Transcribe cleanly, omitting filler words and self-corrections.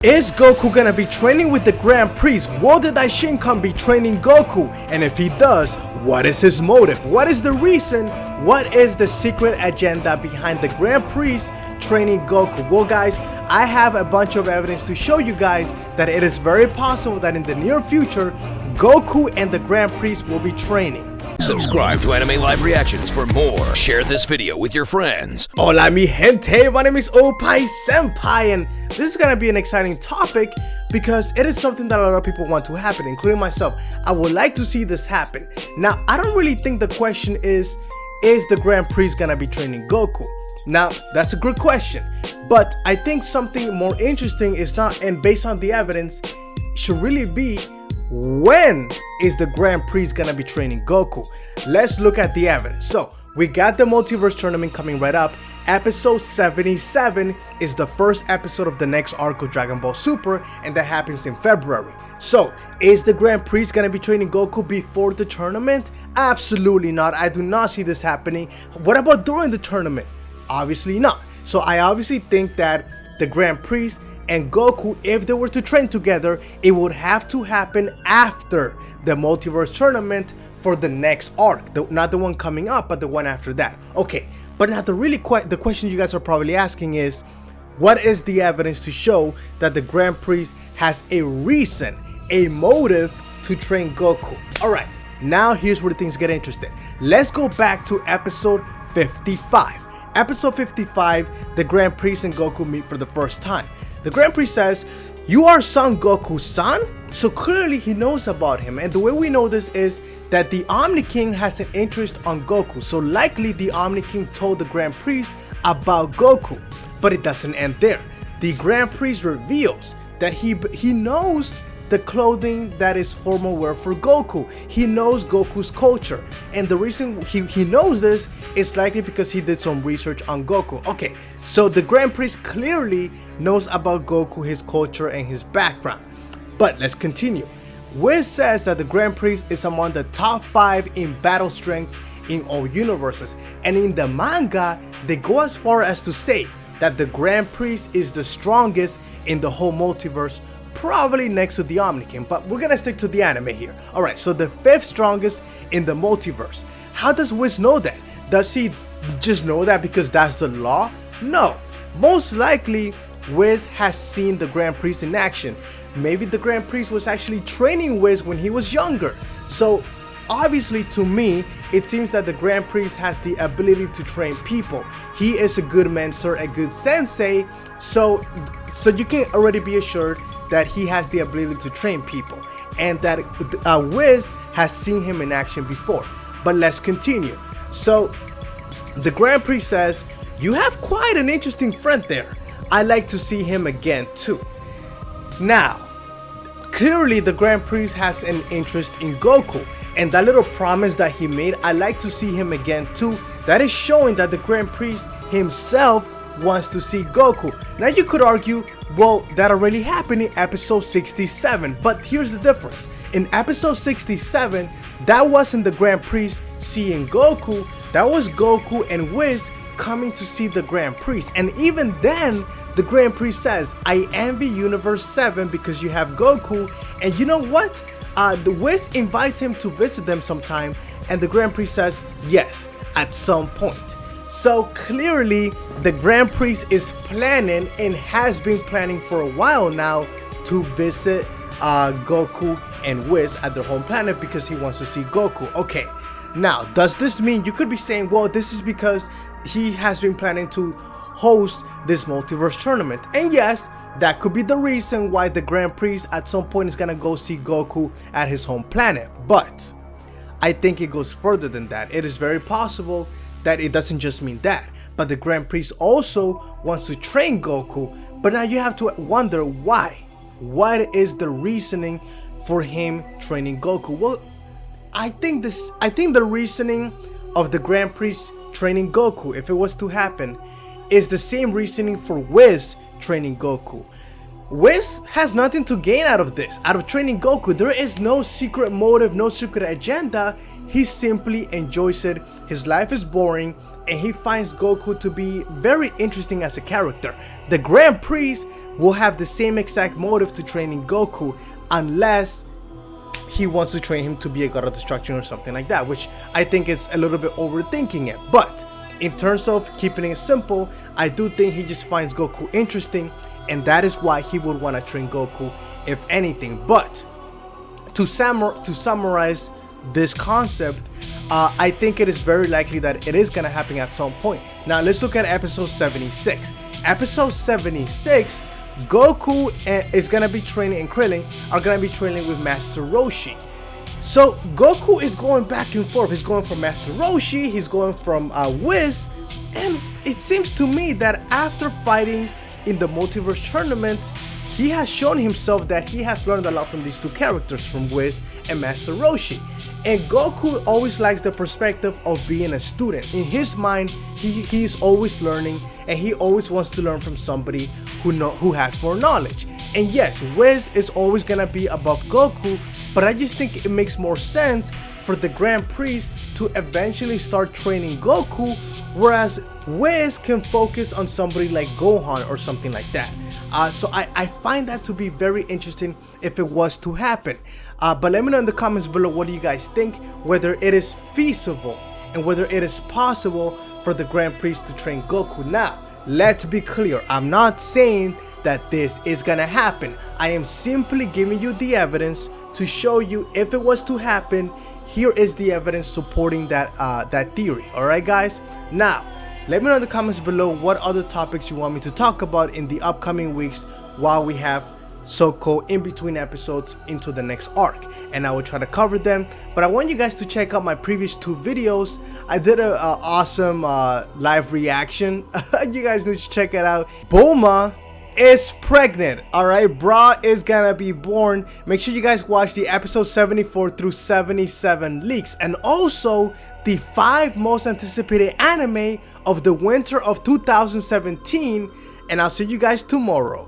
Is Goku gonna be training with the Grand Priest? Will the Daishinkan be training Goku? And if he does, what is his motive? What is the reason? What is the secret agenda behind the Grand Priest training Goku? Well guys, I have a bunch of evidence to show you guys that it is very possible that in the near future, Goku and the Grand Priest will be training. Subscribe to Anime Live Reactions for more. Share this video with your friends. Hola mi gente, my name is Oppai Senpai, and this is gonna be an exciting topic because it is something that a lot of people want to happen, including myself. I would like to see this happen. Now, I don't really think the question is the Grand Priest gonna be training Goku? Now, that's a good question, but I think something more interesting is not, and based on the evidence, should really be, when is the Grand Priest gonna be training Goku? Let's look at the evidence. So we got the multiverse tournament coming right up. Episode 77 is the first episode of the next arc of Dragon Ball Super, and that happens in February. So is the Grand Priest gonna be training Goku before the tournament? Absolutely not. I do not see this happening. What about during the tournament? Obviously not. So I obviously think that the Grand Priest and Goku, if they were to train together, it would have to happen after the multiverse tournament for the next arc, not the one coming up, but the one after that. Okay, but now the question you guys are probably asking is, what is the evidence to show that the Grand Priest has a reason, a motive to train Goku? All right, now here's where things get interesting. Let's go back to episode 55. Episode 55, the Grand Priest and Goku meet for the first time. The Grand Priest says, "You are Son Goku's son?" So clearly he knows about him, and the way we know this is that the Omni King has an interest on Goku. So likely the Omni King told the Grand Priest about Goku, but it doesn't end there. The Grand Priest reveals that he knows the clothing that is formal wear for Goku. He knows Goku's culture, and the reason he knows this is likely because he did some research on Goku. Okay, so the Grand Priest clearly knows about Goku, his culture, and his background. But let's continue. Whis says that the Grand Priest is among the top 5 in battle strength in all universes, and in the manga they go as far as to say that the Grand Priest is the strongest in the whole multiverse, probably next to the Omni King, but we're gonna stick to the anime here. Alright, so the 5th strongest in the multiverse. How does Whis know that? Does he just know that because that's the law? No, most likely Whis has seen the Grand Priest in action. Maybe the Grand Priest was actually training Whis when he was younger. So obviously to me, it seems that the Grand Priest has the ability to train people. He is a good mentor, a good sensei, so you can already be assured that he has the ability to train people, and that Whis has seen him in action before. But let's continue. So the Grand Priest says, "You have quite an interesting friend there. I'd like to see him again too." Now, clearly the Grand Priest has an interest in Goku, and that little promise that he made, "I'd like to see him again too," that is showing that the Grand Priest himself wants to see Goku. Now you could argue, well, that already happened in episode 67, but here's the difference. In episode 67, that wasn't the Grand Priest seeing Goku, that was Goku and Whis coming to see the Grand Priest. And even then, the Grand Priest says, "I envy Universe 7 because you have Goku." And you know what? The Whis invites him to visit them sometime, and the Grand Priest says, "Yes, at some point." So clearly, the Grand Priest is planning, and has been planning for a while now, to visit Goku and Whis at their home planet because he wants to see Goku. Okay, now does this mean, you could be saying, well, this is because he has been planning to host this multiverse tournament? And yes, that could be the reason why the Grand Priest at some point is gonna go see Goku at his home planet. But I think it goes further than that. It is very possible that it doesn't just mean that, but the Grand Priest also wants to train Goku. But now you have to wonder why. What is the reasoning for him training Goku? Well, I think the reasoning of the Grand Priest training Goku, if it was to happen, is the same reasoning for Whis training Goku. Whis has nothing to gain out of this, out of training Goku. There is no secret motive, no secret agenda. He simply enjoys it. His life is boring, and he finds Goku to be very interesting as a character. The Grand Priest will have the same exact motive to training Goku, unless he wants to train him to be a god of destruction or something like that, which I think is a little bit overthinking it. But in terms of keeping it simple, I do think he just finds Goku interesting, and that is why he would want to train Goku, if anything. But to summarize this concept, I think it is very likely that it is going to happen at some point. Now let's look at episode 76. Episode 76, Goku is going to be training, and Krillin are going to be training with Master Roshi. So Goku is going back and forth. He's going from Master Roshi, he's going from Whis, and it seems to me that after fighting in the multiverse tournament, he has shown himself that he has learned a lot from these two characters, from Whis and Master Roshi. And Goku always likes the perspective of being a student. In his mind, he's always learning, and he always wants to learn from somebody who has more knowledge. And yes, Whis is always gonna be above Goku, but I just think it makes more sense for the Grand Priest to eventually start training Goku, whereas Whis can focus on somebody like Gohan or something like that. So I find that to be very interesting if it was to happen. But let me know in the comments below, what do you guys think, whether it is feasible and whether it is possible for the Grand Priest to train Goku. Now, let's be clear, I'm not saying that this is gonna happen. I am simply giving you the evidence to show you if it was to happen. Here is the evidence supporting that theory. Alright guys, now let me know in the comments below what other topics you want me to talk about in the upcoming weeks while we have so-called in between episodes into the next arc, and I will try to cover them. But I want you guys to check out my previous 2 videos. I did a awesome live reaction. You guys need to check it out. Bulma is pregnant. Alright, Bra is gonna be born. Make sure you guys watch the episode 74 through 77 leaks, and also the 5 most anticipated anime of the winter of 2017. And I'll see you guys tomorrow.